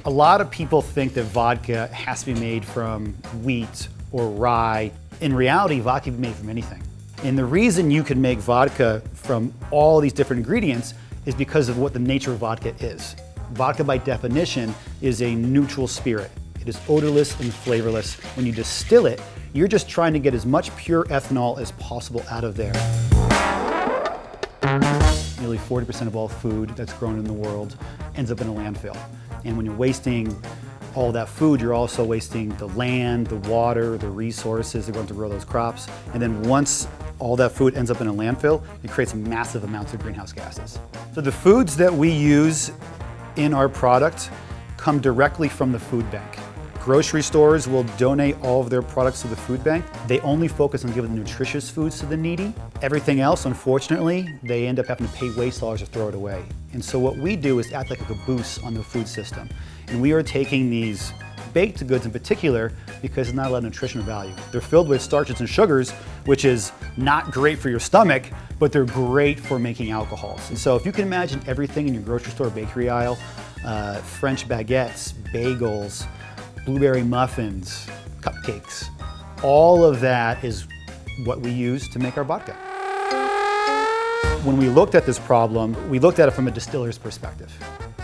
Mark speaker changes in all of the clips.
Speaker 1: A lot of people think that vodka has to be made from wheat or rye. In reality, vodka can be made from anything. And the reason you can make vodka from all these different ingredients is because of what the nature of vodka is. Vodka, by definition, is a neutral spirit. It is odorless and flavorless. When you distill it, you're just trying to get as much pure ethanol as possible out of there. Nearly 40% of all food that's grown in the world ends up in a landfill. And when you're wasting all that food, you're also wasting the land, the water, the resources that are going to grow those crops. And then once all that food ends up in a landfill, it creates massive amounts of greenhouse gases. So the foods that we use in our product come directly from the food bank. Grocery stores will donate all of their products to the food bank. They only focus on giving nutritious foods to the needy. Everything else, unfortunately, they end up having to pay waste dollars to throw it away. And so what we do is act like a caboose on the food system. And we are taking these baked goods in particular because there's not a lot of nutritional value. They're filled with starches and sugars, which is not great for your stomach, but they're great for making alcohols. And so if you can imagine everything in your grocery store bakery aisle, French baguettes, bagels, blueberry muffins, cupcakes, all of that is what we use to make our vodka. When we looked at this problem, we looked at it from a distiller's perspective.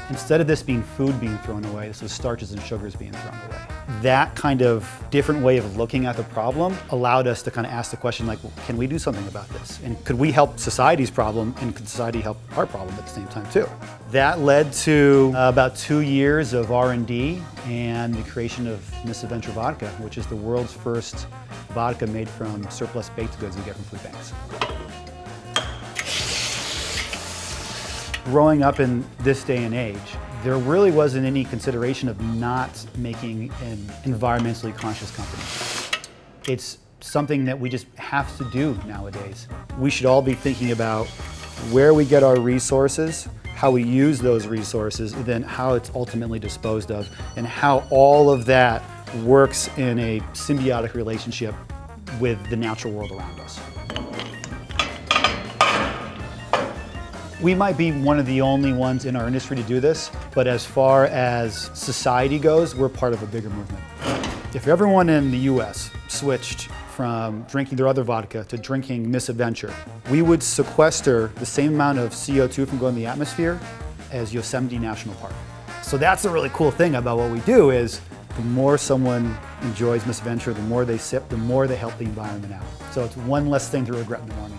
Speaker 1: Instead of this being food being thrown away, this was starches and sugars being thrown away. That kind of different way of looking at the problem allowed us to kind of ask the question like, well, can we do something about this? And could we help society's problem, and could society help our problem at the same time too? That led to about 2 years of R&D and the creation of Misadventure Vodka, which is the world's first vodka made from surplus baked goods we get from food banks. Growing up in this day and age, there really wasn't any consideration of not making an environmentally conscious company. It's something that we just have to do nowadays. We should all be thinking about where we get our resources, how we use those resources, and then how it's ultimately disposed of, and how all of that works in a symbiotic relationship with the natural world around us. We might be one of the only ones in our industry to do this, but as far as society goes, we're part of a bigger movement. If everyone in the US switched from drinking their other vodka to drinking Misadventure, we would sequester the same amount of CO2 from going to the atmosphere as Yosemite National Park. So that's the really cool thing about what we do is the more someone enjoys Misadventure, the more they sip, the more they help the environment out. So it's one less thing to regret in the morning.